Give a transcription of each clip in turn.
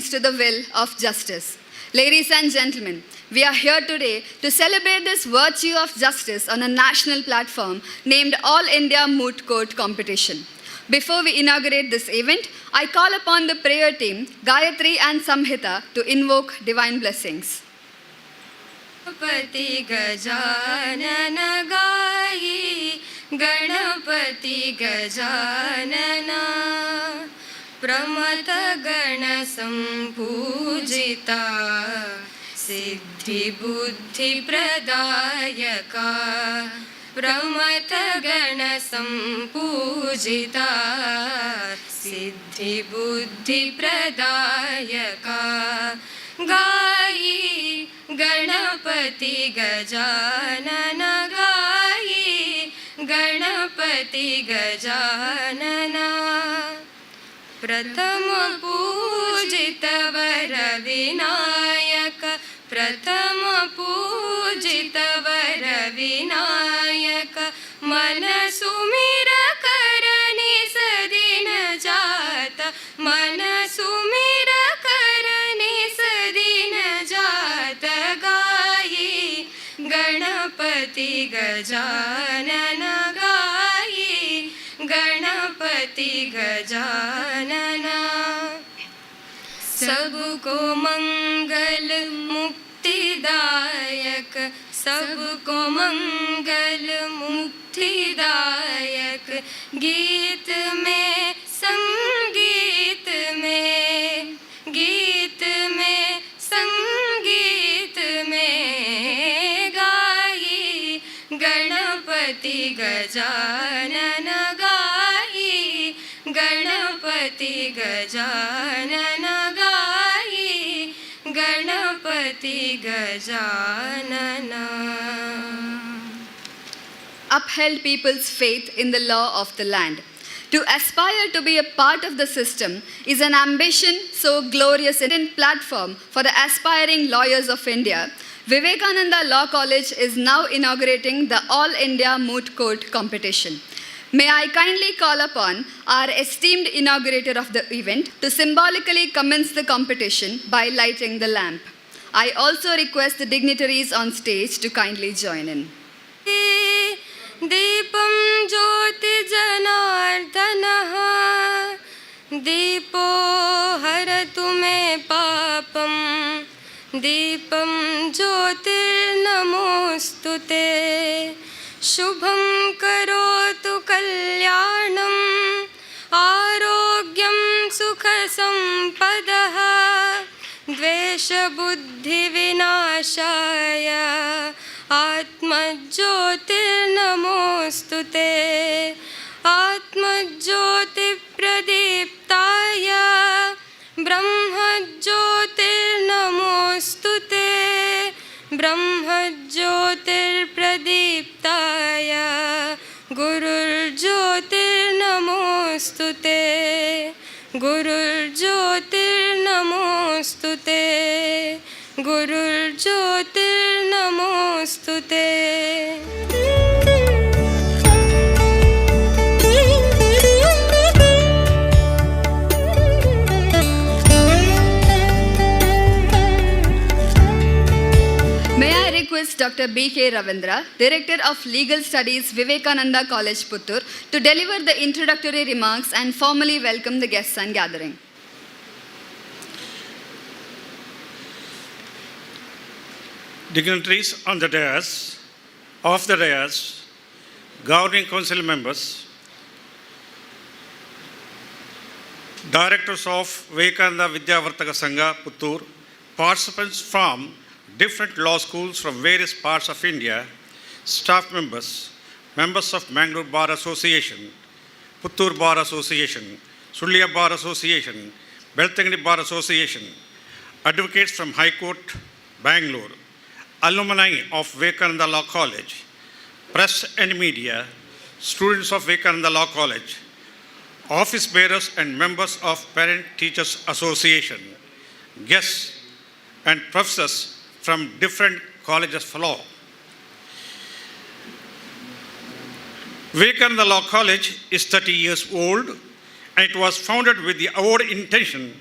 bends to the will of justice. Ladies and gentlemen, we are here today to celebrate this virtue of justice on a national platform named All India Moot Court Competition. Before we inaugurate this event, I call upon the prayer team, Gayatri and Samhita, to invoke divine blessings. Ganpati Gajanan गायी गणपति गजानन प्रमथ गण संपूजिता सिद्धि बुद्धि प्रदायका प्रमथ गण संपूजिता सिद्धि बुद्धि प्रदायका गायी गणपति गजानन गायी गणपति गजानन प्रथम पूजित वर विनायक प्रथम पूजित वर विनायक मन सुमिर करनि सदिन जात मन सुमिर करनि सदिन जात गायी गणपति गजानन गायी गणपति गजानन सबको मंगल मुक्तिदायक सबको मंगल मुक्तिदायक गीत में संगीत में गीत में संगीत में गायी गणपति गजानन गायी गणपति गजानन गायी Ganpati Gajanan. Upheld people's faith in the law of the land. To aspire to be a part of the system is an ambition so glorious and a platform for the aspiring lawyers of India. Vivekananda Law College is now inaugurating the All India Moot Court Competition. May I kindly call upon our esteemed inaugurator of the event to symbolically commence the competition by lighting the lamp. I also request the dignitaries on stage to kindly join in. दीपं ज्योति जनार्दनः दीपो हरतु मे पापं दीपं ज्योतिर्नमोऽस्तु ते शुभं करोतु कल्याणम् आरोग्यं सुखसम्पदः द्वेषबुद्धिविनाशाय आत्मज्योतिर्नमोऽस्तु ते आत्मज्योतिप्रदीप्ताय ब्रह्मज्योतिर्नमोऽस्तु ते ब्रह्मज्योतिर्प्रदीप्ताय गुरुर्ज्योतिर्नमोऽस्तु ते गुरुर्ज्योतिर्नमोऽस्तु ते गुरुर्ज्योतिर्नमोऽस्तु ते. May I request Dr. B.K. Ravindra, Director of Legal Studies, Vivekananda College, Puttur, to deliver the introductory remarks and formally welcome the guests and gathering. Dignitaries on the dais, off the dais, governing council members, directors of Vivekananda Vidyavartaka Sangha, Puttur, participants from different law schools from various parts of India, staff members, members of Mangalore Bar Association, Puttur Bar Association, Sulliya Bar Association, Beltangadi Bar Association, advocates from High Court, Bangalore, alumni of Vivekananda Law College, press and media, students of Vivekananda Law College, office bearers and members of Parent Teachers Association, guests and professors from different colleges of law. Vivekananda Law College is 30 years old and it was founded with the avowed intention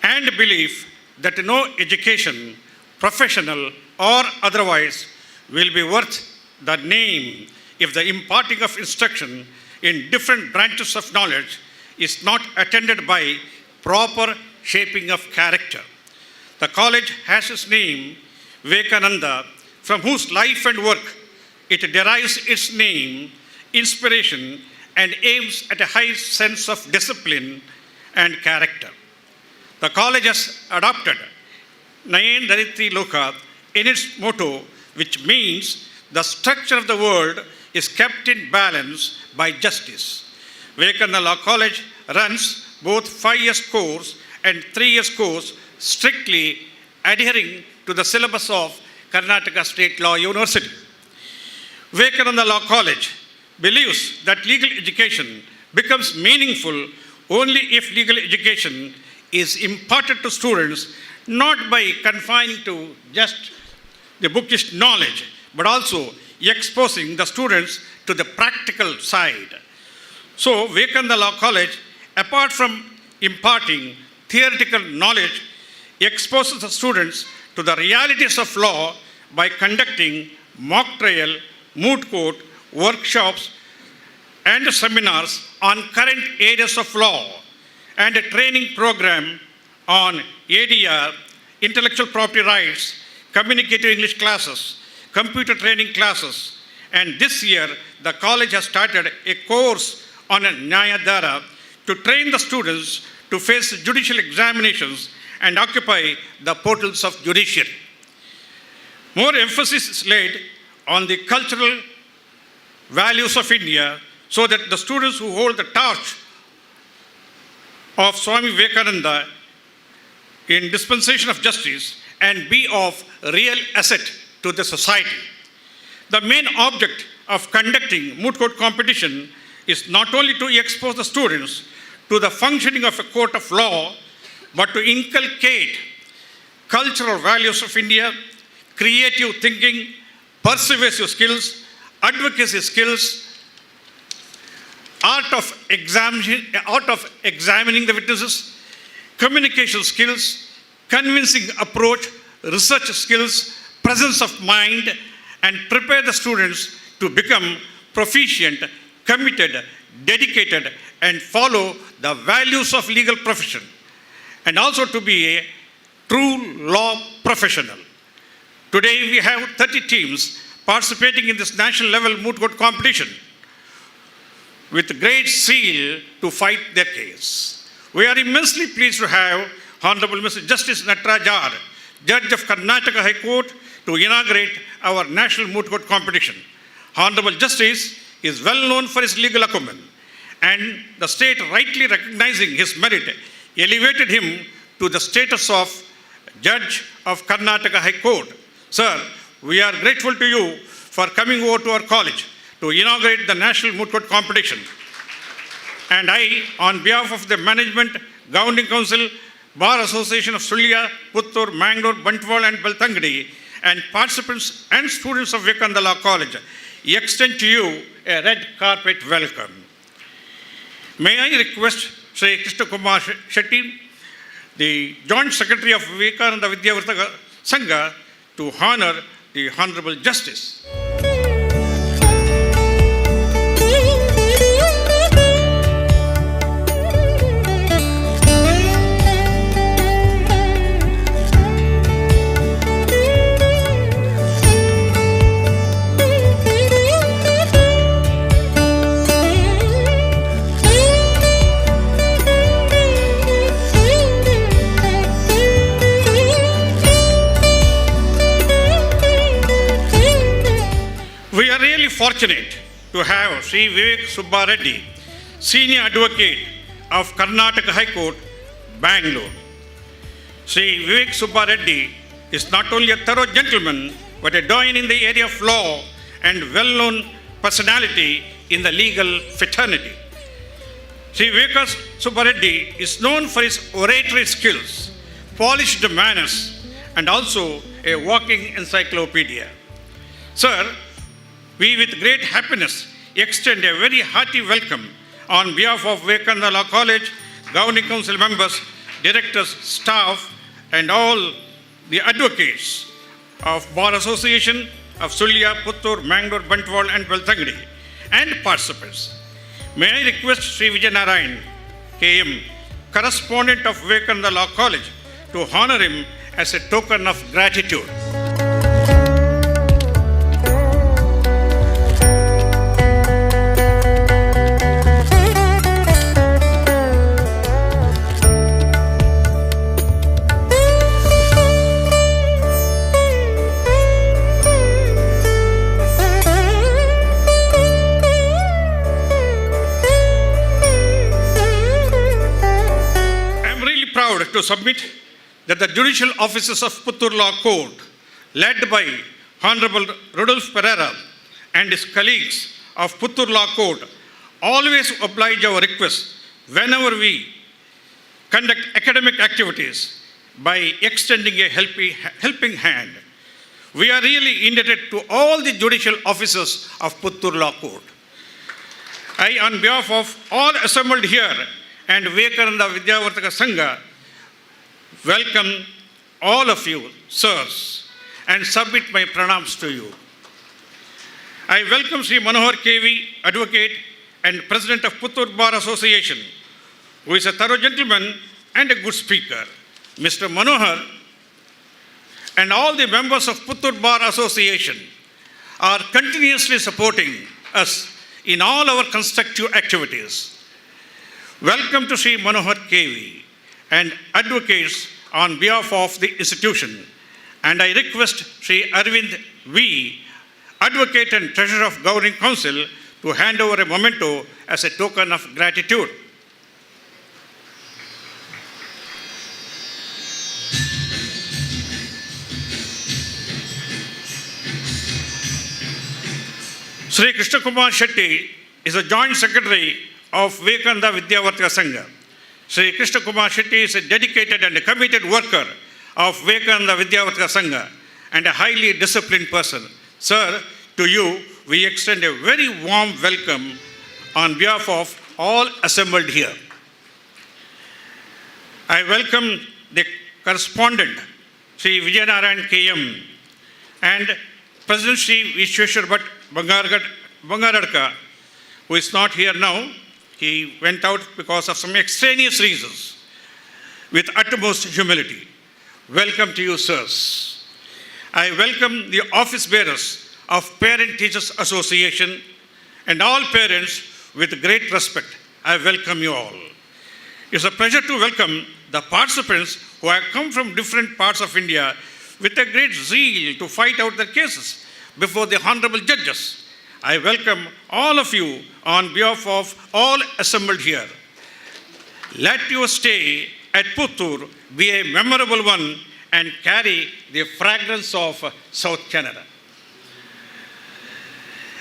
and belief that no education, professional or otherwise, will be worth the name if the imparting of instruction in different branches of knowledge is not attended by proper shaping of character. The college has its name, Vivekananda, from whose life and work it derives its name, inspiration, and aims at a high sense of discipline and character. The college has adopted Nayen Daritri Loka in its motto, which means the structure of the world is kept in balance by justice. Vivekananda Law College runs both 5 years course and 3 years course, strictly adhering to the syllabus of Karnataka State Law University. Vivekananda Law College believes that legal education becomes meaningful only if legal education is imparted to students not by confining to just the bookish knowledge, but also exposing the students to the practical side. So, Vivekananda Law College, apart from imparting theoretical knowledge, exposes the students to the realities of law by conducting mock trial, moot court, workshops, and seminars on current areas of law, and a training program on ADR, intellectual property rights, communicative English classes, computer training classes, and this year the college has started a course on Nyayadhara to train the students to face judicial examinations and occupy the portals of judiciary. More emphasis is laid on the cultural values of India so that the students who hold the torch of Swami Vivekananda in dispensation of justice and be of real asset to the society. The main object of conducting moot court competition is not only to expose the students to the functioning of a court of law, but to inculcate cultural values of India, creative thinking, persuasive skills, advocacy skills, art of examining the witnesses, communication skills, convincing approach, research skills, presence of mind, and prepare the students to become proficient, committed, dedicated, and follow the values of legal profession, and also to be a true law professional. Today we have 30 teams participating in this national level moot court competition with great zeal to fight their case. We are immensely pleased to have Honorable Mr. Justice Natarajar, Judge of Karnataka High Court, to inaugurate our national moot court competition. Honorable Justice is well known for his legal acumen, and the state, rightly recognizing his merit, elevated him to the status of Judge of Karnataka High Court. Sir, we are grateful to you for coming over to our college to inaugurate the National Moot Court Competition. And I, on behalf of the Management, Governing Council, Bar Association of Sulya, Puttur, Mangalore, Bantwal and Beltangadi, and participants and students of Vivekananda Law College, extend to you a red carpet welcome. May I request Sri Krishna Kumar Shetty, the Joint Secretary of Vivekananda Vidyavartaka Sangha, to honor the Honorable Justice. We are really fortunate to have Sri Vivek Subba Reddy, Senior Advocate of Karnataka High Court, Bangalore. Sri Vivek Subba Reddy is not only a thorough gentleman, but a doyen in the area of law and well-known personality in the legal fraternity. Sri Vivek Subba Reddy is known for his oratory skills, polished manners, and also a walking encyclopedia. Sir, we with great happiness extend a very hearty welcome on behalf of Vivekananda Law College, Governing Council members, directors, staff, and all the advocates of Bar Association of Sulya, Puttur, Mangalore, Bantwal, and Beltangadi, and participants. May I request Sri Vijay Narayan, KM, correspondent of Vivekananda Law College, to honor him as a token of gratitude. To submit that the judicial officers of Puttur Law Court, led by Honorable Rodolfo Pereira and his colleagues of Puttur Law Court, always oblige our request whenever we conduct academic activities by extending a helping hand. We are really indebted to all the judicial officers of Puttur Law Court. I, on behalf of all assembled here and Vivekananda Vidyavartaka Sangha, welcome all of you, sirs, and submit my pranams to you. I welcome Sri Manohar KV, advocate and president of Puttur Bar Association, who is a thorough gentleman and a good speaker. Mr. Manohar and all the members of Puttur Bar Association are continuously supporting us in all our constructive activities. Welcome to Sri Manohar KV and advocates on behalf of the institution, and I request Sri Arvind V, advocate and treasurer of Governing Council, to hand over a memento as a token of gratitude. Sri Krishna Kumar Shetty is a joint secretary of Vivekananda Vidyavartaka Sangha. Sri Krishna Kumar Shetty is a dedicated and a committed worker of Vivekananda Vidyavartaka Sangha and a highly disciplined person. Sir, to you, we extend a very warm welcome on behalf of all assembled here. I welcome the correspondent, Sri Vijay Narayan KM, and President Sri Vishweshwar Bhatt Bangaradka, who is not here now. He went out because of some extraneous reasons, with utmost humility. Welcome to you, sirs. I welcome the office bearers of Parent Teachers Association and all parents with great respect. I welcome you all. It's a pleasure to welcome the participants who have come from different parts of India with a great zeal to fight out their cases before the honorable judges. I welcome all of you on behalf of all assembled here. Let your stay at Puttur be a memorable one and carry the fragrance of South Canada.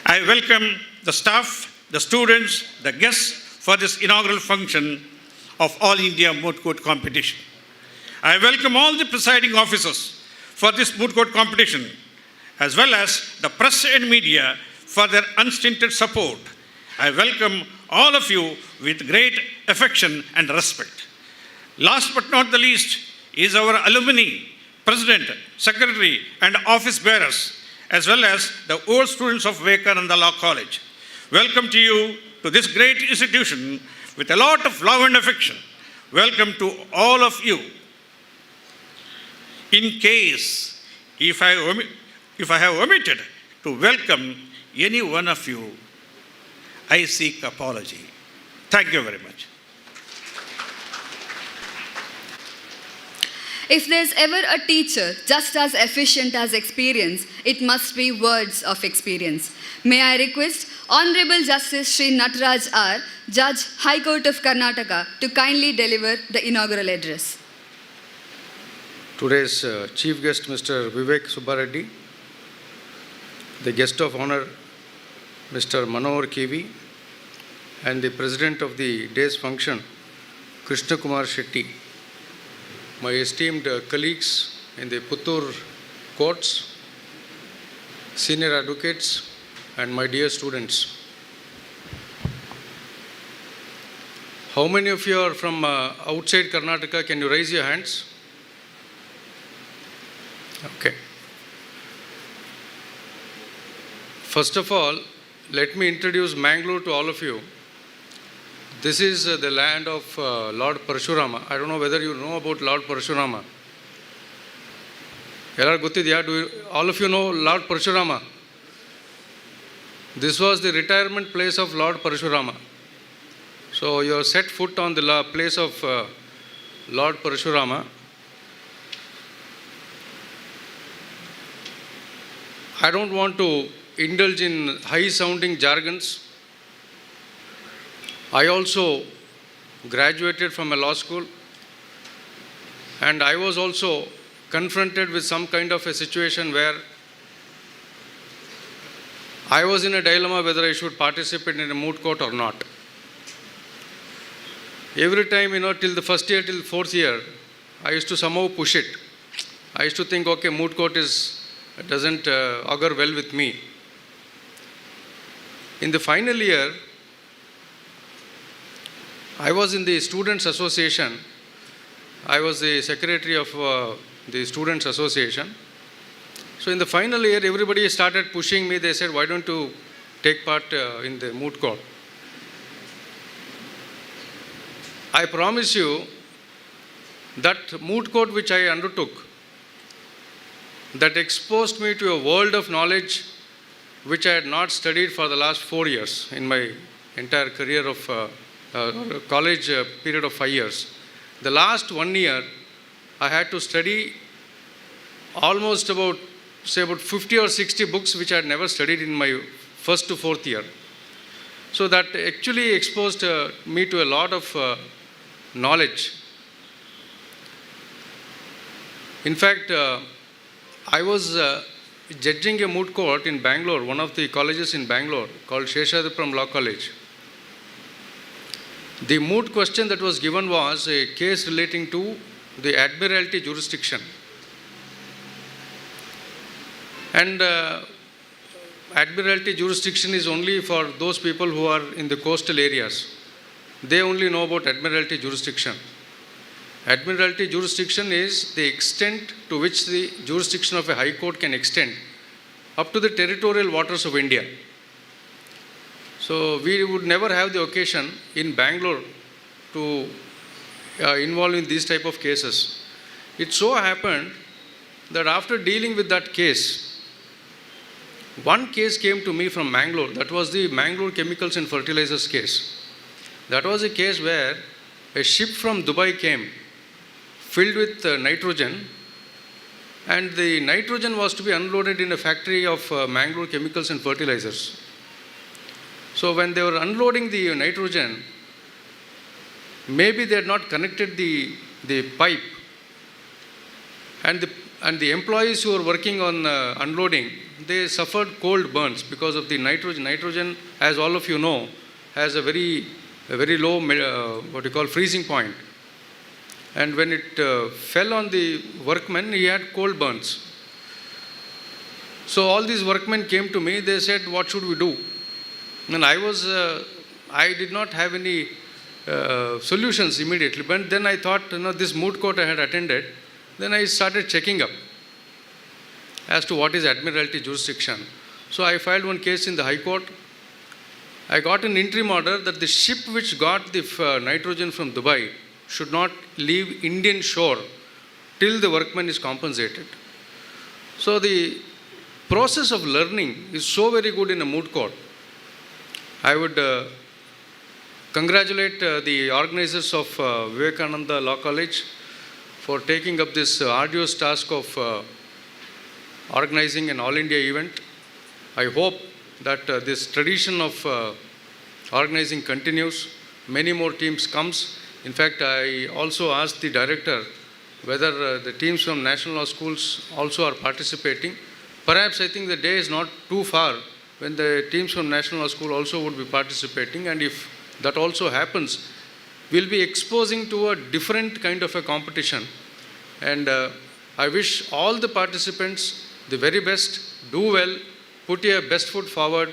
I welcome the staff, the students, the guests for this inaugural function of All India Moot Court Competition. I welcome all the presiding officers for this moot court competition, as well as the press and media for their unstinted support. I welcome all of you with great affection and respect. Last but not the least is our alumni, president, secretary, and office bearers, as well as the old students of Vivekananda Law College. Welcome to you to this great institution with a lot of love and affection. Welcome to all of you. In case if I have omitted to welcome any one of you, I seek apology. Thank you very much. If there's ever a teacher just as efficient as experience, it must be words of experience. May I request Honorable Justice Sri Nataraj R, Judge, High Court of Karnataka, to kindly deliver the inaugural address. Today's chief guest, Mr. Vivek Subbareddy, the guest of honor, Mr. Manohar KV, and the president of the day's function, Krishna Kumar Shetty, my esteemed colleagues in the Puttur courts, senior advocates, and my dear students. How many of you are from outside Karnataka? Can you raise your hands? Okay. First of all, let me introduce Mangalore to all of you. This is the land of Lord Parashurama. I don't know whether you know about Lord Parashurama. All of you know Lord Parashurama. This was the retirement place of Lord Parashurama. So you have set foot on the place of Lord Parashurama. I don't want to indulge in high-sounding jargons. I also graduated from a law school, and I was also confronted with some kind of a situation where I was in a dilemma whether I should participate in a moot court or not. Every time, till the first year, till the fourth year, I used to somehow push it. I used to think, okay, moot court doesn't augur well with me. In the final year, I was in the Students' Association. I was the secretary of the Students' Association. So in the final year, everybody started pushing me. They said, why don't you take part in the moot court? I promise you that moot court which I undertook, that exposed me to a world of knowledge which I had not studied for the last 4 years in my entire career of college period of 5 years. The last 1 year, I had to study almost about 50 or 60 books which I had never studied in my first to fourth year. So that actually exposed me to a lot of knowledge. In fact, I was judging a moot court in Bangalore, one of the colleges in Bangalore called Sheshadipuram Law College. The moot question that was given was a case relating to the Admiralty jurisdiction. And Admiralty jurisdiction is only for those people who are in the coastal areas. They only know about Admiralty jurisdiction. Admiralty jurisdiction is the extent to which the jurisdiction of a high court can extend up to the territorial waters of India. So we would never have the occasion in Bangalore to involve in these type of cases. It so happened that after dealing with that case, one case came to me from Mangalore. That was the Mangalore Chemicals and Fertilizers case. That was a case where a ship from Dubai came filled with nitrogen, and the nitrogen was to be unloaded in a factory of Mangalore Chemicals and Fertilizers. So when they were unloading the nitrogen, maybe they had not connected the pipe, and the employees who were working on unloading, they suffered cold burns because of the nitrogen. Nitrogen, as all of you know, has a very low freezing point. And when it fell on the workman, he had cold burns. So all these workmen came to me. They said, what should we do? And I did not have any solutions immediately. But then I thought, this moot court I had attended, then I started checking up as to what is Admiralty jurisdiction. So I filed one case in the High Court. I got an interim order that the ship which got the nitrogen from Dubai should not leave Indian shore till the workman is compensated. So the process of learning is so very good in a moot court. I would congratulate the organizers of Vivekananda Law College for taking up this arduous task of organizing an All India event. I hope that this tradition of organizing continues, many more teams comes. In fact, I also asked the director whether the teams from national law schools also are participating. Perhaps I think the day is not too far when the teams from national law school also would be participating, and if that also happens, we'll be exposing to a different kind of a competition. And I wish all the participants the very best, do well, put your best foot forward.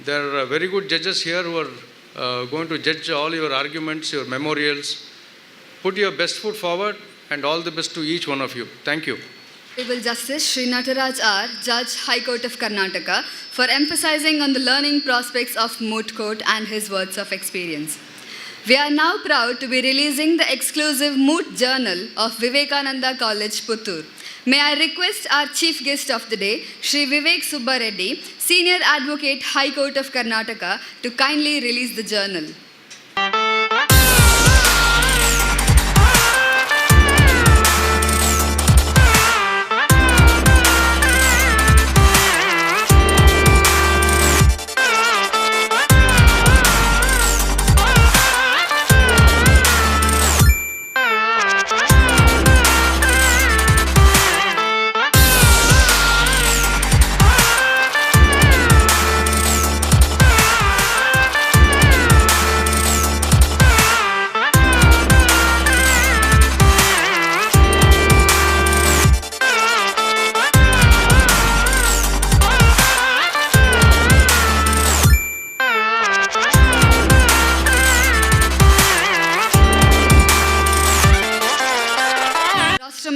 There are very good judges here who are going to judge all your arguments, your memorials. Put your best foot forward and all the best to each one of you. Thank you. Honorable Justice Sri Nataraj R, Judge, High Court of Karnataka, for emphasizing on the learning prospects of moot court and his words of experience. We are now proud to be releasing the exclusive moot journal of Vivekananda College, Puttur. May I request our chief guest of the day, Sri Vivek Subba Reddy, Senior Advocate, High Court of Karnataka, to kindly release the journal.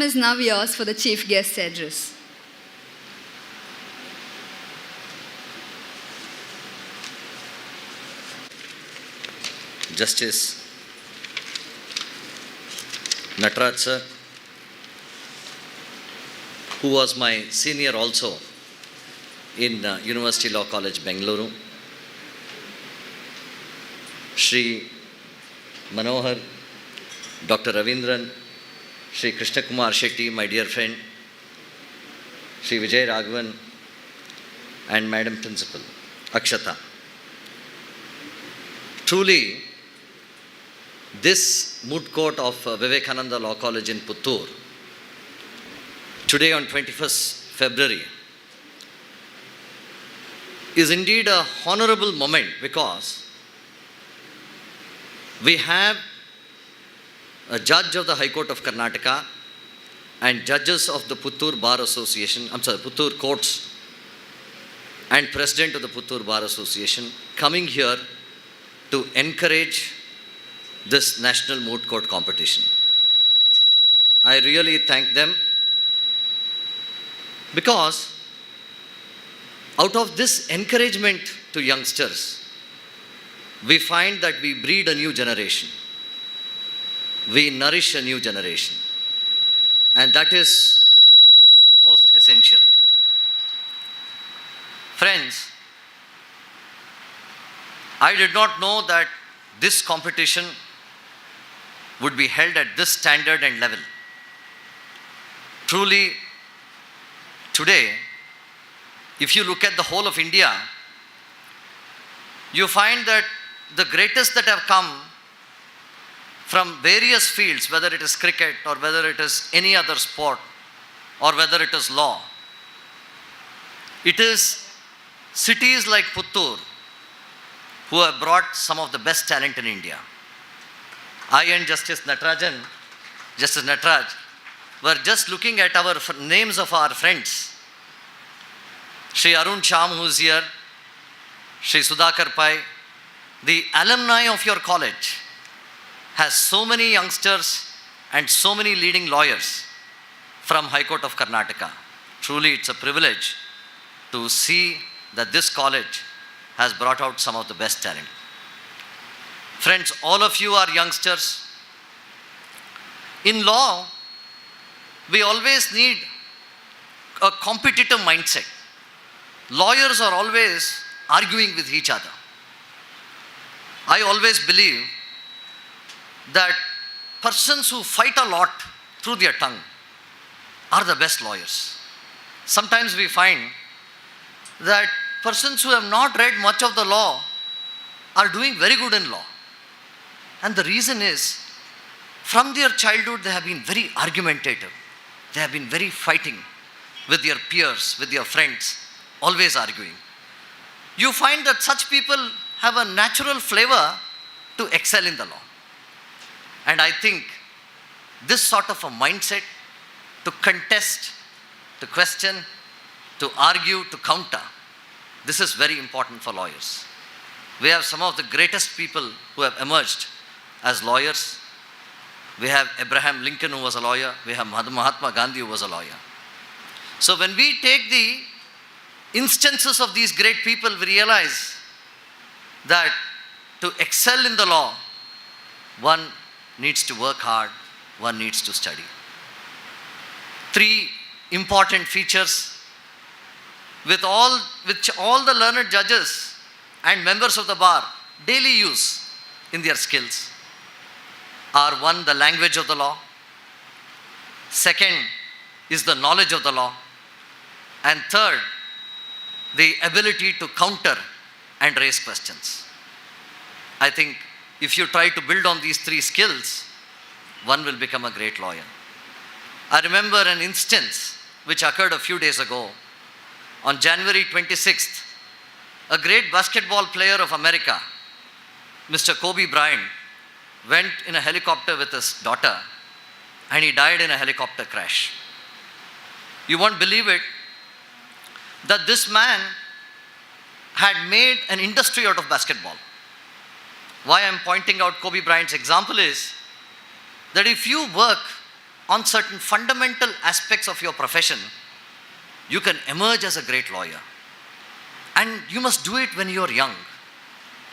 Is now yours for the chief guest address. Justice Nataraj sir, who was my senior also in University Law College, Bengaluru, Shri Manohar, Dr. Ravindran, Shri Krishna Kumar Shetty, my dear friend, Shri Vijay Raghavan, and Madam Principal, Akshata. Truly, this moot court of Vivekananda Law College in Puttur, today on 21st February, is indeed a honorable moment because we have a judge of the High Court of Karnataka and judges of the Puttur Bar Association, Puttur Courts, and President of the Puttur Bar Association coming here to encourage this national moot court competition. I really thank them because out of this encouragement to youngsters, we find that we breed a new generation. We nourish a new generation. And that is most essential. Friends, I did not know that this competition would be held at this standard and level. Truly, today, if you look at the whole of India, you find that the greatest that have come from various fields, whether it is cricket or whether it is any other sport or whether it is law, it is cities like Puttur who have brought some of the best talent in India. I and Justice Nataraj, were just looking at our names of our friends. Shri Arun Sham, who is here, Shri Sudhakar Pai, the alumni of your college has so many youngsters and so many leading lawyers from High Court of Karnataka. Truly, it's a privilege to see that this college has brought out some of the best talent. Friends, all of you are youngsters. In law, we always need a competitive mindset. Lawyers are always arguing with each other. I always believe that persons who fight a lot through their tongue are the best lawyers. Sometimes we find that persons who have not read much of the law are doing very good in law. And the reason is, from their childhood they have been very argumentative. They have been very fighting with their peers, with their friends, always arguing. You find that such people have a natural flavor to excel in the law. And I think this sort of a mindset to contest, to question, to argue, to counter, this is very important for lawyers. We have some of the greatest people who have emerged as lawyers. We have Abraham Lincoln, who was a lawyer. We have Mahatma Gandhi, who was a lawyer. So when we take the instances of these great people, we realize that to excel in the law, one needs to work hard, one needs to study. Three important features which all the learned judges and members of the bar daily use in their skills are: one, the language of the law; second is the knowledge of the law; and third, the ability to counter and raise questions. I think if you try to build on these three skills, one will become a great lawyer. I remember an instance which occurred a few days ago. On January 26th, a great basketball player of America, Mr. Kobe Bryant, went in a helicopter with his daughter, and he died in a helicopter crash. You won't believe it, that this man had made an industry out of basketball. Why I'm pointing out Kobe Bryant's example is that if you work on certain fundamental aspects of your profession, you can emerge as a great lawyer. And you must do it when you're young.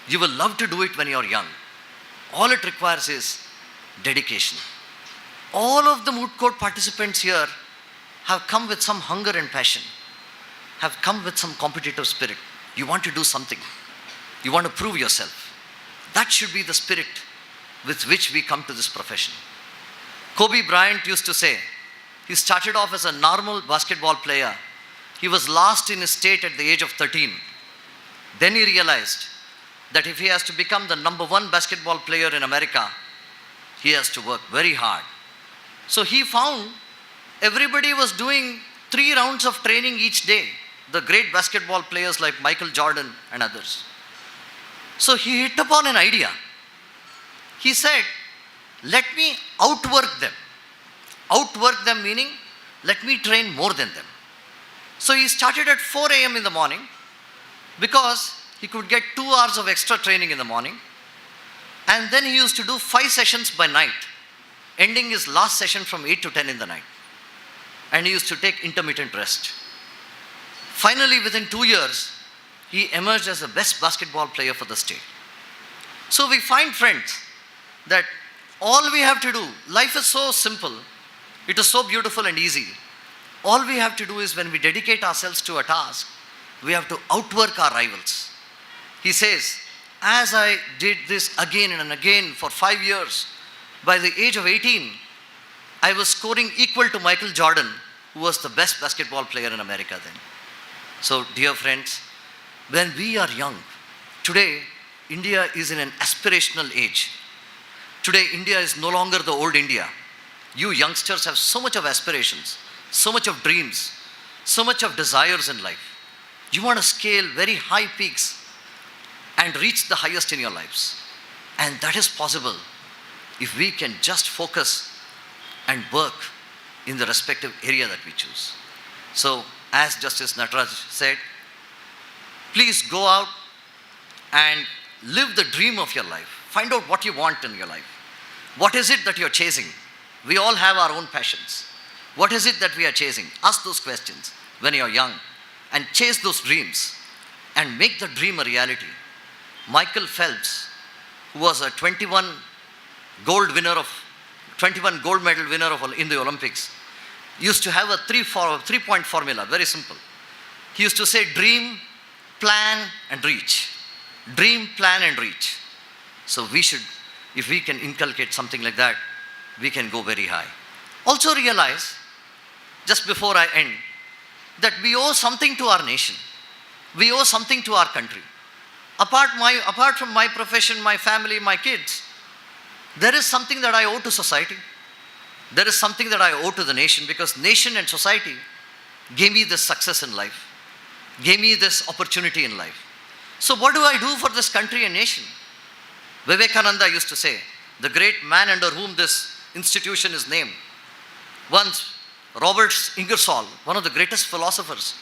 You will love to do it when you're young. All it requires is dedication. All of the moot court participants here have come with some hunger and passion, have come with some competitive spirit. You want to do something. You want to prove yourself. That should be the spirit with which we come to this profession. Kobe Bryant used to say, he started off as a normal basketball player. He was last in his state at the age of 13. Then he realized that if he has to become the number one basketball player in America, he has to work very hard. So he found everybody was doing 3 rounds of training each day. The great basketball players like Michael Jordan and others. So he hit upon an idea. He said, let me outwork them. Outwork them meaning, let me train more than them. So he started at 4 a.m. in the morning because he could get 2 hours of extra training in the morning. And then he used to do 5 sessions by night, ending his last session from 8 to 10 in the night. And he used to take intermittent rest. Finally, within 2 years, he emerged as the best basketball player for the state. So we find, friends, that all we have to do, life is so simple, it is so beautiful and easy. All we have to do is when we dedicate ourselves to a task, we have to outwork our rivals. He says, as I did this again and again for 5 years, by the age of 18, I was scoring equal to Michael Jordan, who was the best basketball player in America then. So, dear friends, when we are young, today, India is in an aspirational age. Today, India is no longer the old India. You youngsters have so much of aspirations, so much of dreams, so much of desires in life. You want to scale very high peaks and reach the highest in your lives. And that is possible if we can just focus and work in the respective area that we choose. So, as Justice Nataraj said, please go out and live the dream of your life. Find out what you want in your life. What is it that you're chasing? We all have our own passions. What is it that we are chasing? Ask those questions when you're young and chase those dreams and make the dream a reality. Michael Phelps, who was a 21 gold medal winner in the Olympics, used to have a 3-point formula, very simple. He used to say, dream, plan, and reach. Dream, plan, and reach. So we should, if we can inculcate something like that, we can go very high. Also realize, just before I end, that we owe something to our nation. We owe something to our country. Apart from my profession, my family, my kids, there is something that I owe to society. There is something that I owe to the nation, because nation and society gave me this success in life, gave me this opportunity in life. So what do I do for this country and nation? Vivekananda used to say, the great man under whom this institution is named. Once, Robert Ingersoll, one of the greatest philosophers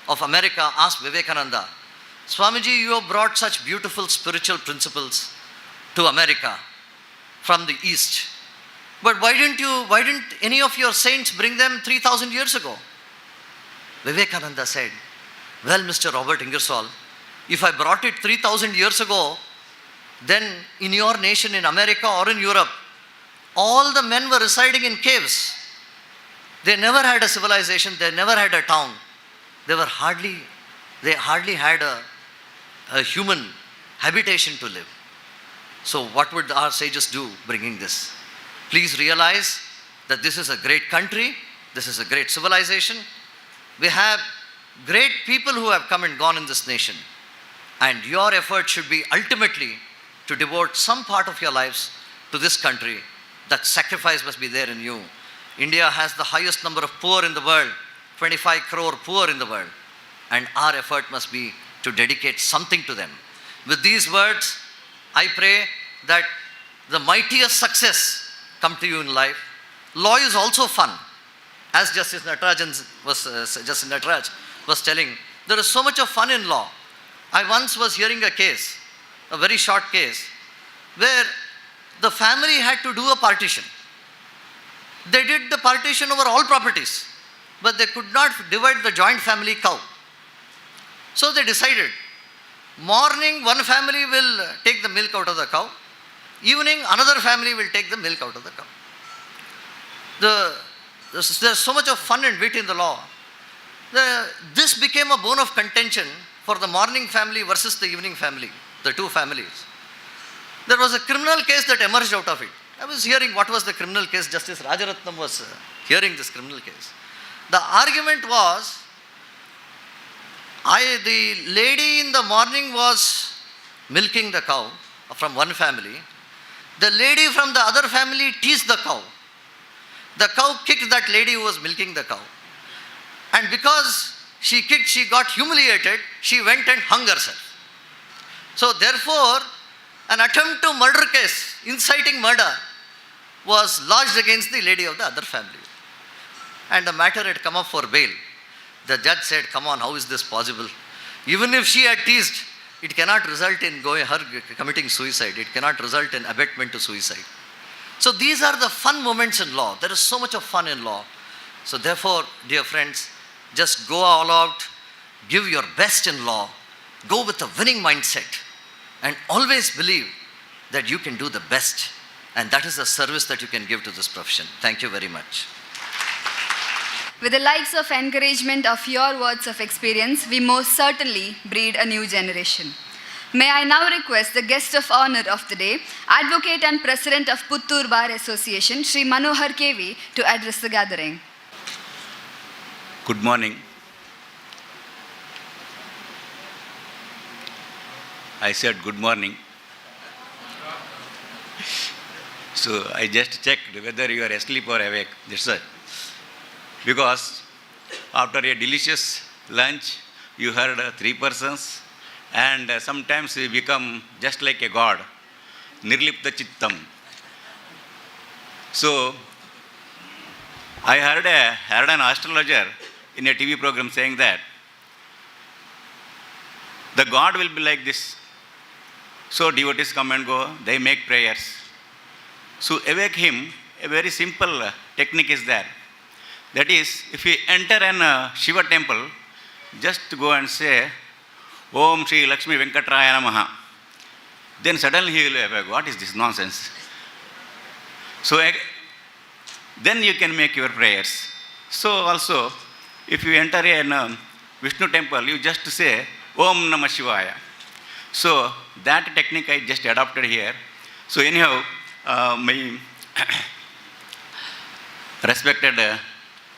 of America, asked Vivekananda, Swamiji, you have brought such beautiful spiritual principles to America from the East. But why didn't any of your saints bring them 3,000 years ago? Vivekananda said, well, Mr. Robert Ingersoll, if I brought it 3,000 years ago, then in your nation, in America or in Europe, all the men were residing in caves. They never had a civilization, they never had a town. They hardly had a human habitation to live. So what would our sages do bringing this? Please realize that this is a great country, this is a great civilization. We have great people who have come and gone in this nation. And your effort should be ultimately to devote some part of your lives to this country. That sacrifice must be there in you. India has the highest number of poor in the world, 25 crore poor in the world. And our effort must be to dedicate something to them. With these words, I pray that the mightiest success come to you in life. Law is also fun. As Justice Nataraj was telling, there is so much of fun in law. I once was hearing a case, a very short case, where the family had to do a partition. They did the partition over all properties, but they could not divide the joint family cow. So they decided, morning one family will take the milk out of the cow, evening another family will take the milk out of the cow. There's so much of fun and wit in the law. This became a bone of contention for the morning family versus the evening family, the two families. There was a criminal case that emerged out of it. I was hearing what was the criminal case. Justice Rajaratnam was hearing this criminal case. The argument was, the lady in the morning was milking the cow from one family. The lady from the other family teased the cow. The cow kicked that lady who was milking the cow. And because she kicked, she got humiliated, she went and hung herself. So therefore, an attempt to murder case, inciting murder, was lodged against the lady of the other family. And the matter had come up for bail. The judge said, come on, how is this possible? Even if she had teased, it cannot result in her committing suicide. It cannot result in abetment to suicide. So these are the fun moments in law. There is so much of fun in law. So therefore, dear friends, just go all out, give your best in law, go with a winning mindset, and always believe that you can do the best. And that is the service that you can give to this profession. Thank you very much. With the likes of encouragement of your words of experience, we most certainly breed a new generation. May I now request the guest of honor of the day, Advocate and President of Puttur Bar Association, Sri Manohar KV, to address the gathering. Good morning. I said good morning. So I just checked whether you are asleep or awake. That's it. Because after a delicious lunch, you heard three persons, and sometimes we become just like a god, nirlipta chittam. So I heard an astrologer in a TV program saying that the god will be like this. So devotees come and go, they make prayers. So awake him, a very simple technique is there. That is, if you enter an Shiva temple, just go and say, Om Shri Lakshmi Venkatraya Namaha. Then suddenly he will awake. What is this nonsense? So then you can make your prayers. So also, if you enter a Vishnu temple, you just say, Om Namah Shivaya. So that technique I just adopted here. So anyhow, my respected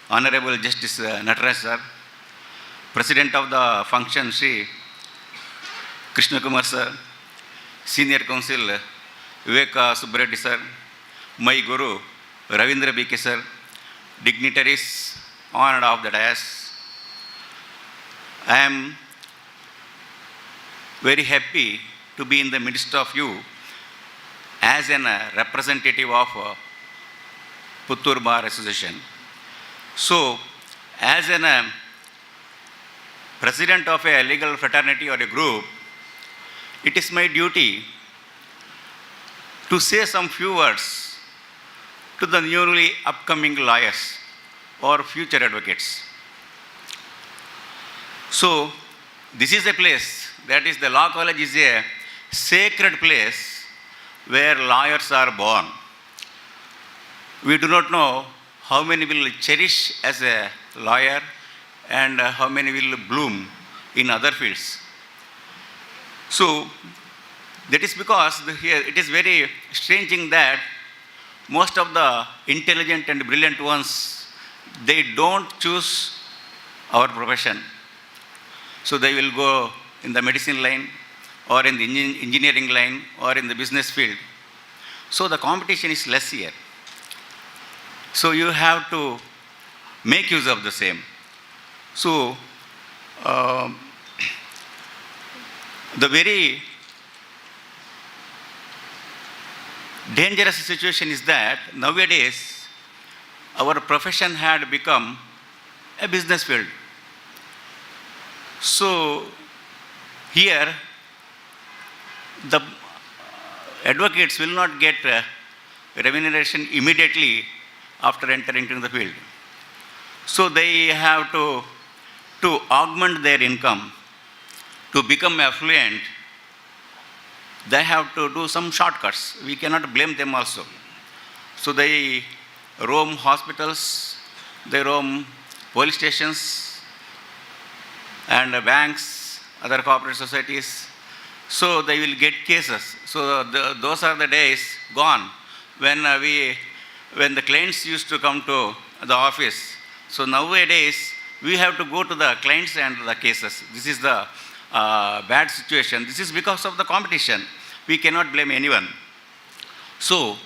Honorable Justice Nataraj sir, President of the function Sri Krishna Kumar sir, Senior Counsel Vivek Subbareddy sir, my Guru Ravindra B.K. sir, dignitaries on and off the dais. I am very happy to be in the midst of you as a representative of Puttur Bar Association. So, as a president of a legal fraternity or a group, it is my duty to say some few words to the newly upcoming lawyers or future advocates. So, this is a place, that is, the law college is a sacred place where lawyers are born. We do not know how many will cherish as a lawyer and how many will bloom in other fields. So, that is because here it is very strange thing that most of the intelligent and brilliant ones, they don't choose our profession. So they will go in the medicine line or in the engineering line or in the business field. So the competition is less here. So you have to make use of the same. So the very dangerous situation is that nowadays our profession had become a business field. So here the advocates will not get remuneration immediately after entering into the field. So they have to augment their income, to become affluent, they have to do some shortcuts. We cannot blame them also. So they roam hospitals, they roam police stations and banks, other corporate societies. So they will get cases. So those are the days gone when the clients used to come to the office. So nowadays we have to go to the clients and the cases. This is the bad situation. This is because of the competition. We cannot blame anyone. So,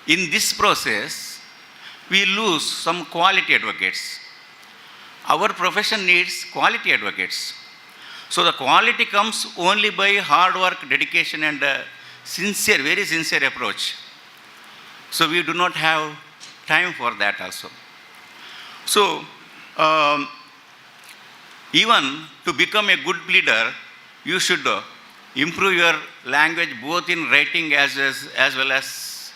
in this process, we lose some quality advocates. Our profession needs quality advocates. So, the quality comes only by hard work, dedication, and sincere, very sincere approach. So, we do not have time for that also. So, even to become a good pleader, you should improve your language both in writing as well as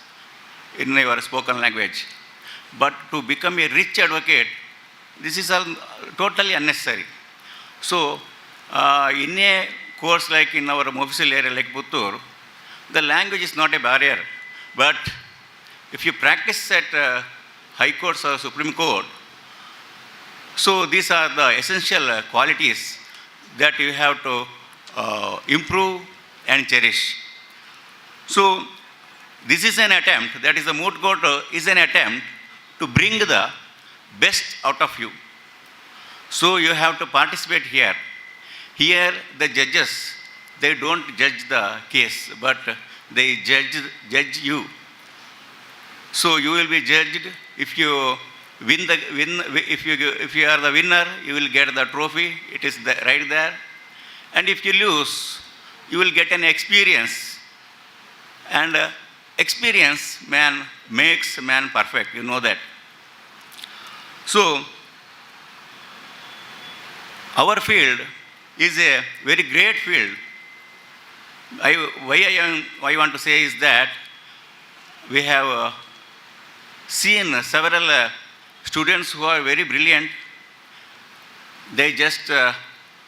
in your spoken language. But to become a rich advocate, this is all totally unnecessary. So, in a course like in our official area like Puttur, the language is not a barrier. But if you practice at High Courts or Supreme Court, so these are the essential qualities that you have to improve and cherish. So this is an attempt, that is the moot court is an attempt to bring the best out of you. So you have to participate here. Here the judges, they don't judge the case, but they judge you. So you will be judged. If you if you are the winner, you will get the trophy. It is right there. And if you lose, you will get an experience. And experience makes man perfect. You know that. So our field is a very great field. I want to say is that we have seen several students who are very brilliant. They just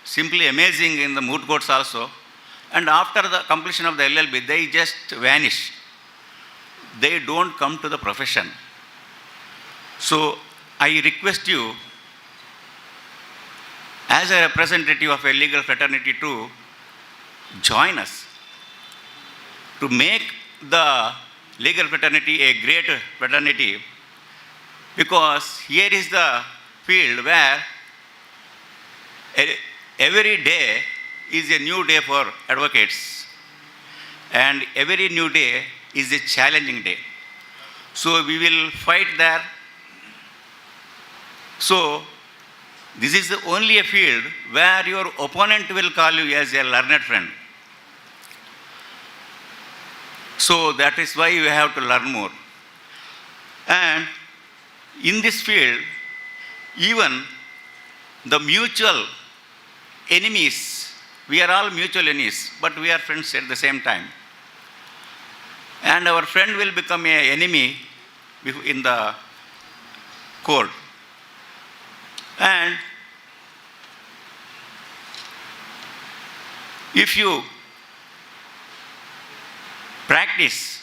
simply amazing in the moot courts also. And after the completion of the LLB, they just vanish. They don't come to the profession. So I request you, as a representative of a legal fraternity, to join us to make the legal fraternity a great fraternity, because here is the field where every day is a new day for advocates, and every new day is a challenging day. So we will fight there. So this is only a field where your opponent will call you as a learned friend. So that is why you have to learn more. And in this field, even the mutual enemies. We are all mutual enemies, but we are friends at the same time. And our friend will become an enemy in the court. And if you practice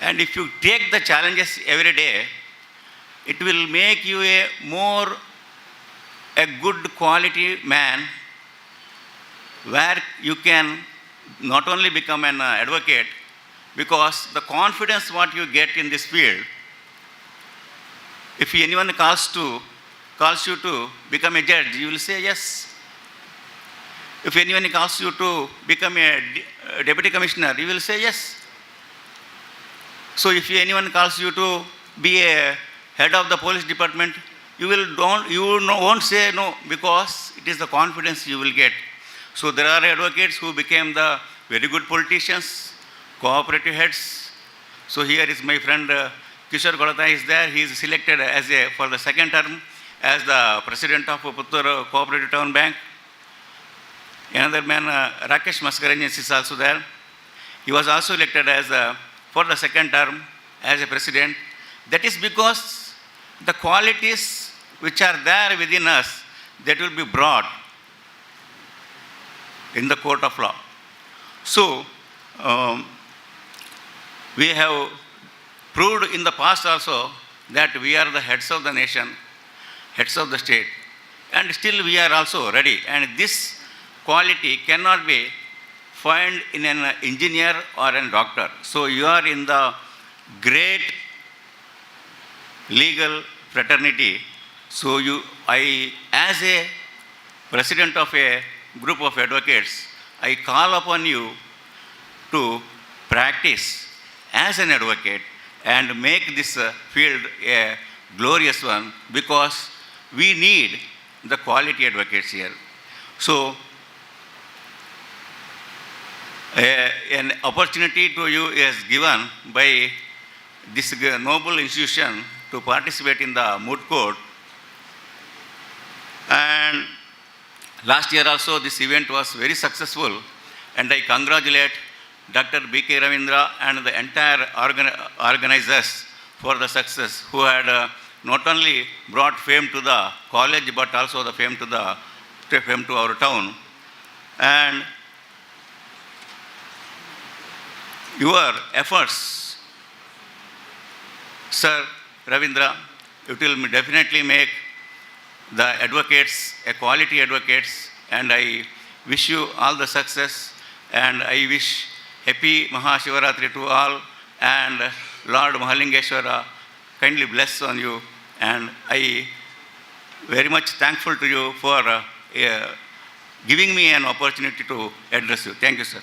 and if you take the challenges every day, it will make you a good quality man, where you can not only become an advocate, because the confidence what you get in this field, if anyone calls you to become a judge, you will say yes. If anyone calls you to become a deputy commissioner, you will say yes. So if anyone calls you to be a head of the police department, you won't say no, because it is the confidence you will get. So there are advocates who became the very good politicians, cooperative heads. So here is my friend Kishore Golata is there. He is selected for the second term as the president of Puttur Cooperative Town Bank. Another man, Rakesh Mascarenhas, is also there. He was also elected for the second term as a president. That is because the qualities which are there within us, that will be brought in the court of law. So, we have proved in the past also that we are the heads of the nation, heads of the state, and still we are also ready. And this quality cannot be found in an engineer or a doctor. So you are in the great legal fraternity. So as a president of a group of advocates, I call upon you to practice as an advocate and make this field a glorious one, because we need the quality advocates here. So, an opportunity to you is given by this noble institution to participate in the moot court. And last year also this event was very successful, and I congratulate Dr. B.K. Ravindra and the entire organizers for the success, who had not only brought fame to the college but also the fame to our town. And your efforts, Sir Ravindra, it will definitely make the advocates a quality advocates, and I wish you all the success, and I wish happy Mahashivaratri to all, and Lord Mahalingeshwara kindly bless on you, and I very much thankful to you for giving me an opportunity to address you. Thank you, sir.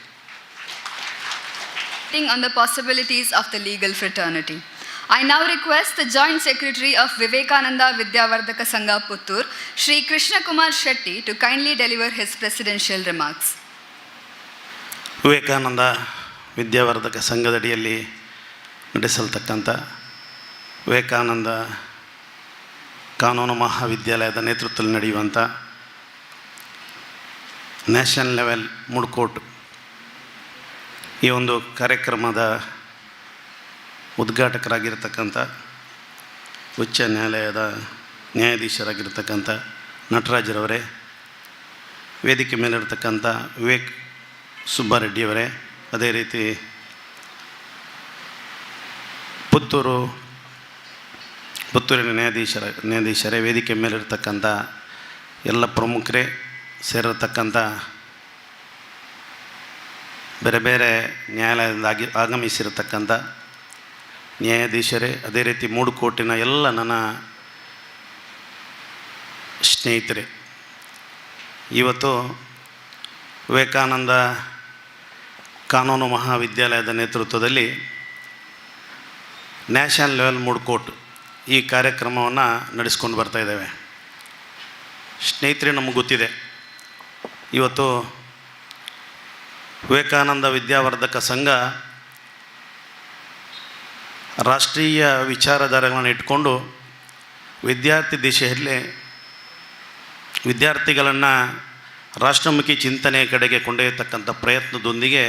On the possibilities of the legal fraternity. I now request the Joint Secretary of Vivekananda Vidyavardhaka Sangha Puttur, Shri Krishna Kumar Shetty, to kindly deliver his presidential remarks. Vivekananda ವಿದ್ಯಾವರ್ಧಕ ಸಂಘದಡಿಯಲ್ಲಿ ನಡೆಸಲ್ತಕ್ಕಂಥ ವಿವೇಕಾನಂದ ಕಾನೂನು ಮಹಾವಿದ್ಯಾಲಯದ ನೇತೃತ್ವದಲ್ಲಿ ನಡೆಯುವಂಥ national level mood court ಈ ಒಂದು ಕಾರ್ಯಕ್ರಮದ ಉದ್ಘಾಟಕರಾಗಿರ್ತಕ್ಕಂಥ ಉಚ್ಚ ನ್ಯಾಯಾಲಯದ ನ್ಯಾಯಾಧೀಶರಾಗಿರ್ತಕ್ಕಂಥ ನಟರಾಜರವರೇ, ವೇದಿಕೆ ಮೇಲಿರ್ತಕ್ಕಂಥ ವಿವೇಕ್ ಸುಬ್ಬಾರೆಡ್ಡಿಯವರೇ, ಅದೇ ರೀತಿ ಪುತ್ತೂರಿನ ನ್ಯಾಯಾಧೀಶರೇ, ವೇದಿಕೆ ಮೇಲಿರ್ತಕ್ಕಂಥ ಎಲ್ಲ ಪ್ರಮುಖರೇ ಸೇರಿರ್ತಕ್ಕಂಥ ಬೇರೆ ಬೇರೆ ನ್ಯಾಯಾಲಯದಿಂದ ಆಗಮಿಸಿರತಕ್ಕಂಥ ನ್ಯಾಯಾಧೀಶರೇ, ಅದೇ ರೀತಿ ಮೂಡು ಕೋರ್ಟಿನ ಎಲ್ಲ ನನ್ನ ಸ್ನೇಹಿತರೆ, ಇವತ್ತು ವಿವೇಕಾನಂದ ಕಾನೂನು ಮಹಾವಿದ್ಯಾಲಯದ ನೇತೃತ್ವದಲ್ಲಿ ನ್ಯಾಷನಲ್ ಲೆವೆಲ್ ಮೂಡ್ ಕೋರ್ಟ್ ಈ ಕಾರ್ಯಕ್ರಮವನ್ನು ನಡೆಸ್ಕೊಂಡು ಬರ್ತಾಯಿದ್ದೇವೆ. ಸ್ನೇಹಿತರೆ, ನಮಗೆ ಗೊತ್ತಿದೆ, ಇವತ್ತು ವಿವೇಕಾನಂದ ವಿದ್ಯಾವರ್ಧಕ ಸಂಘ ರಾಷ್ಟ್ರೀಯ ವಿಚಾರಧಾರೆಗಳನ್ನು ಇಟ್ಕೊಂಡು ವಿದ್ಯಾರ್ಥಿ ದಿಶೆಯಲ್ಲಿ ವಿದ್ಯಾರ್ಥಿಗಳನ್ನು ರಾಷ್ಟ್ರಮುಖಿ ಚಿಂತನೆಯ ಕಡೆಗೆ ಕೊಂಡೊಯ್ಯತಕ್ಕಂಥ ಪ್ರಯತ್ನದೊಂದಿಗೆ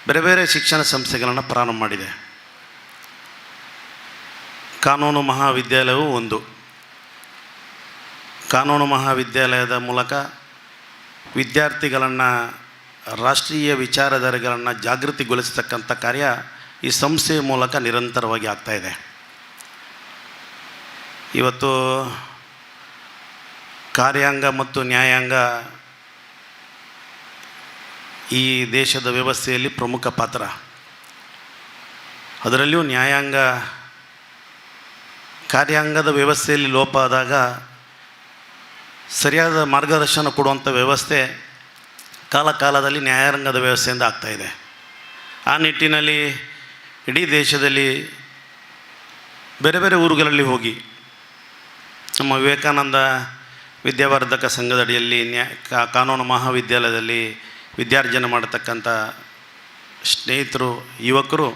ಬೇರೆ ಬೇರೆ ಶಿಕ್ಷಣ ಸಂಸ್ಥೆಗಳನ್ನು ಪ್ರಾರಂಭ ಮಾಡಿದೆ. ಕಾನೂನು ಮಹಾವಿದ್ಯಾಲಯವು ಒಂದು. ಕಾನೂನು ಮಹಾವಿದ್ಯಾಲಯದ ಮೂಲಕ ವಿದ್ಯಾರ್ಥಿಗಳನ್ನು ರಾಷ್ಟ್ರೀಯ ವಿಚಾರಧಾರೆಗಳನ್ನು ಜಾಗೃತಿಗೊಳಿಸತಕ್ಕಂಥ ಕಾರ್ಯ ಈ ಸಂಸ್ಥೆಯ ಮೂಲಕ ನಿರಂತರವಾಗಿ ಆಗ್ತಾಯಿದೆ. ಇವತ್ತು ಕಾರ್ಯಾಂಗ ಮತ್ತು ನ್ಯಾಯಾಂಗ ಈ ದೇಶದ ವ್ಯವಸ್ಥೆಯಲ್ಲಿ ಪ್ರಮುಖ ಪಾತ್ರ. ಅದರಲ್ಲಿಯೂ ಕಾರ್ಯಾಂಗದ ವ್ಯವಸ್ಥೆಯಲ್ಲಿ ಲೋಪ ಆದಾಗ ಸರಿಯಾದ ಮಾರ್ಗದರ್ಶನ ಕೊಡುವಂಥ ವ್ಯವಸ್ಥೆ ಕಾಲಕಾಲದಲ್ಲಿ ನ್ಯಾಯಾಂಗದ ವ್ಯವಸ್ಥೆಯಿಂದ ಆಗ್ತಾಯಿದೆ. ಆ ನಿಟ್ಟಿನಲ್ಲಿ ಇಡೀ ದೇಶದಲ್ಲಿ ಬೇರೆ ಬೇರೆ ಊರುಗಳಲ್ಲಿ ಹೋಗಿ ನಮ್ಮ ವಿವೇಕಾನಂದ ವಿದ್ಯಾವರ್ಧಕ ಸಂಘದಡಿಯಲ್ಲಿ ಕಾನೂನು ಮಹಾವಿದ್ಯಾಲಯದಲ್ಲಿ ವಿದ್ಯಾರ್ಜನೆ ಮಾಡತಕ್ಕಂಥ ಸ್ನೇಹಿತರು, ಯುವಕರು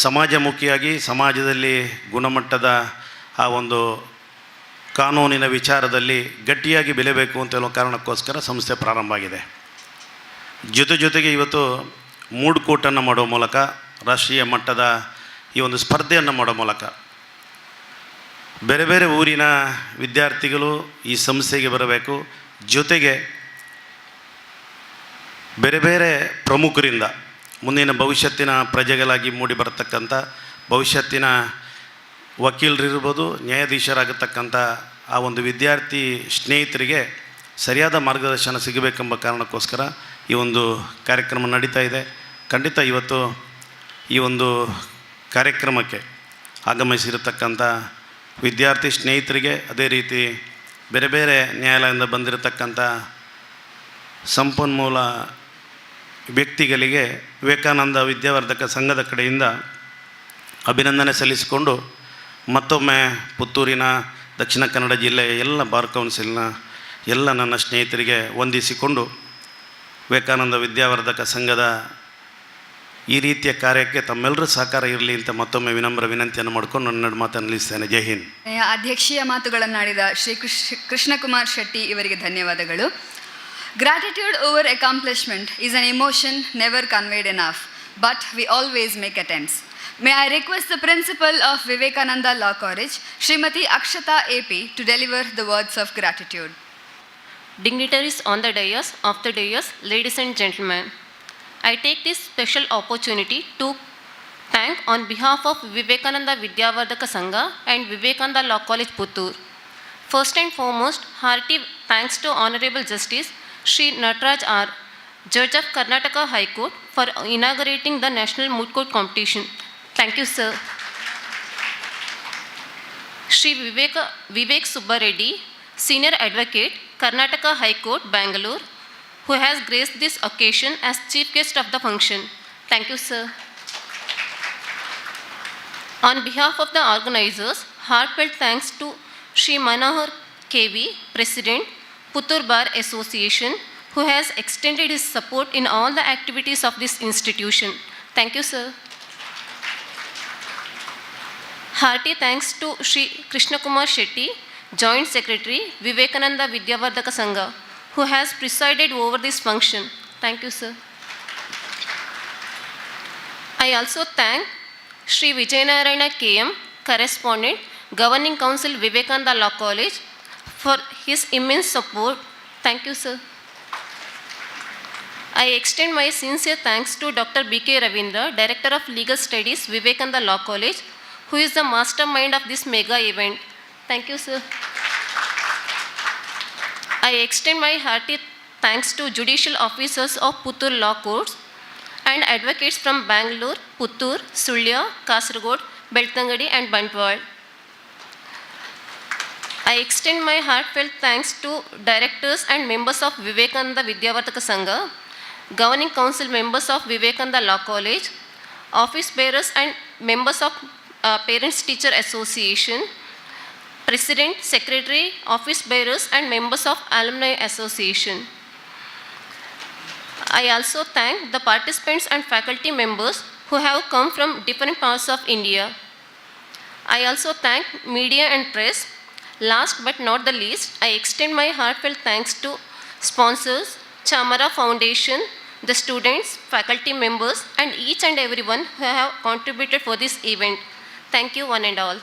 ಸಮಾಜಮುಖಿಯಾಗಿ ಸಮಾಜದಲ್ಲಿ ಗುಣಮಟ್ಟದ ಆ ಒಂದು ಕಾನೂನಿನ ವಿಚಾರದಲ್ಲಿ ಗಟ್ಟಿಯಾಗಿ ಬೆಳೆಯಬೇಕು ಅಂತ ಹೇಳೋ ಕಾರಣಕ್ಕೋಸ್ಕರ ಸಂಸ್ಥೆ ಪ್ರಾರಂಭ ಆಗಿದೆ. ಜೊತೆಗೆ ಇವತ್ತು ಮೂಡ್ ಕೋರ್ಟನ್ನು ಮಾಡೋ ಮೂಲಕ ರಾಷ್ಟ್ರೀಯ ಮಟ್ಟದ ಈ ಒಂದು ಸ್ಪರ್ಧೆಯನ್ನು ಮಾಡೋ ಮೂಲಕ ಬೇರೆ ಬೇರೆ ಊರಿನ ವಿದ್ಯಾರ್ಥಿಗಳು ಈ ಸಂಸ್ಥೆಗೆ ಬರಬೇಕು. ಜೊತೆಗೆ ಬೇರೆ ಬೇರೆ ಪ್ರಮುಖರಿಂದ ಮುಂದಿನ ಭವಿಷ್ಯತ್ತಿನ ಪ್ರಜೆಗಳಾಗಿ ಮೂಡಿ ಬರತಕ್ಕಂಥ ಭವಿಷ್ಯತ್ತಿನ ವಕೀಲರಿರ್ಬೋದು, ನ್ಯಾಯಾಧೀಶರಾಗತಕ್ಕಂಥ ಆ ಒಂದು ವಿದ್ಯಾರ್ಥಿ ಸ್ನೇಹಿತರಿಗೆ ಸರಿಯಾದ ಮಾರ್ಗದರ್ಶನ ಸಿಗಬೇಕೆಂಬ ಕಾರಣಕ್ಕೋಸ್ಕರ ಈ ಒಂದು ಕಾರ್ಯಕ್ರಮ ನಡೀತಾ ಇದೆ. ಖಂಡಿತ ಇವತ್ತು ಈ ಒಂದು ಕಾರ್ಯಕ್ರಮಕ್ಕೆ ಆಗಮಿಸಿರತಕ್ಕಂಥ ವಿದ್ಯಾರ್ಥಿ ಸ್ನೇಹಿತರಿಗೆ, ಅದೇ ರೀತಿ ಬೇರೆ ಬೇರೆ ನ್ಯಾಯಾಲಯದಿಂದ ಬಂದಿರತಕ್ಕಂಥ ಸಂಪನ್ಮೂಲ ವ್ಯಕ್ತಿಗಳಿಗೆ ವಿವೇಕಾನಂದ ವಿದ್ಯಾವರ್ಧಕ ಸಂಘದ ಕಡೆಯಿಂದ ಅಭಿನಂದನೆ ಸಲ್ಲಿಸಿಕೊಂಡು ಮತ್ತೊಮ್ಮೆ ಪುತ್ತೂರಿನ ದಕ್ಷಿಣ ಕನ್ನಡ ಜಿಲ್ಲೆಯ ಎಲ್ಲ ಬಾರ್ ಕೌನ್ಸಿಲ್ನ ಎಲ್ಲ ನನ್ನ ಸ್ನೇಹಿತರಿಗೆ ವಂದಿಸಿಕೊಂಡು ವಿವೇಕಾನಂದ ವಿದ್ಯಾವರ್ಧಕ ಸಂಘದ ಈ ರೀತಿಯ ಕಾರ್ಯಕ್ಕೆ ತಮ್ಮೆಲ್ಲರ ಸಹಕಾರ ಇರಲಿ ಅಂತ ಮತ್ತೊಮ್ಮೆ ವಿನಮ್ರ ವಿನಂತಿಯನ್ನು ಮಾಡಿಕೊಂಡು ನನ್ನ ಮಾತನ್ನು ನಿಲ್ಲಿಸ್ತೇನೆ. ಜೈ ಹಿಂದ್. ಅಧ್ಯಕ್ಷೀಯ ಮಾತುಗಳನ್ನಾಡಿದ ಶ್ರೀ ಕೃಷ್ಣಕುಮಾರ್ ಶೆಟ್ಟಿ ಇವರಿಗೆ ಧನ್ಯವಾದಗಳು. Gratitude over accomplishment is an emotion never conveyed enough, but we always make attempts. May I request the principal of Vivekananda Law College, Srimati Akshata AP, to deliver the words of gratitude. Dignitaries on the dais, ladies and gentlemen, I take this special opportunity to thank on behalf of Vivekananda Vidyavardhaka Sangha and Vivekananda Law College Puttur. First and foremost, hearty thanks to Honorable Justice Shri Nataraj R, Judge of Karnataka High Court, for inaugurating the National Moot Court Competition. Thank you, sir. Shri Vivek Subba Reddy, Senior Advocate, Karnataka High Court, Bangalore, who has graced this occasion as Chief Guest of the function. Thank you, sir. On behalf of the organizers, heartfelt thanks to Shri Manohar KV, President, Puttur Bar Association, who has extended his support in all the activities of this institution. Thank you, sir. Hearty thanks to Shri Krishnakumar Shetty, Joint Secretary, Vivekananda Vidyavardhaka Sangha, who has presided over this function. Thank you, sir. I also thank Shri Vijayanarayana KM, Correspondent, Governing Council, Vivekananda Law College, for his immense support. Thank you, sir. I extend my sincere thanks to Dr. B.K. Ravindra, Director of Legal Studies, Vivekananda Law College, who is the mastermind of this mega event. Thank you, sir. I extend my hearty thanks to judicial officers of Puttur Law Courts and advocates from Bangalore, Puttur, Sulya, Kasaragod, Beltangadi and Bantwal. I extend my heartfelt thanks to directors and members of Vivekananda Vidyavardhaka Sangha, Governing Council members of Vivekananda Law College, office bearers and members of Parents Teacher Association, President, Secretary, office bearers and members of Alumni Association. I also thank the participants and faculty members who have come from different parts of India. I also thank media and press, Last but not the least, I extend my heartfelt thanks to sponsors, Chamara Foundation, the students, faculty members, and each and everyone who have contributed for this event. Thank you, one and all.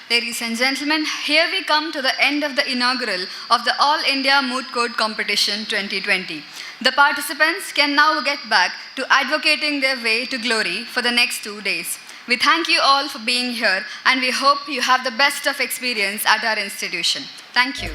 Ladies and gentlemen, here we come to the end of the inaugural of the All India Moot Court Competition 2020. The participants can now get back to advocating their way to glory for the next 2 days. We thank you all for being here and we hope you have the best of experience at our institution. Thank you.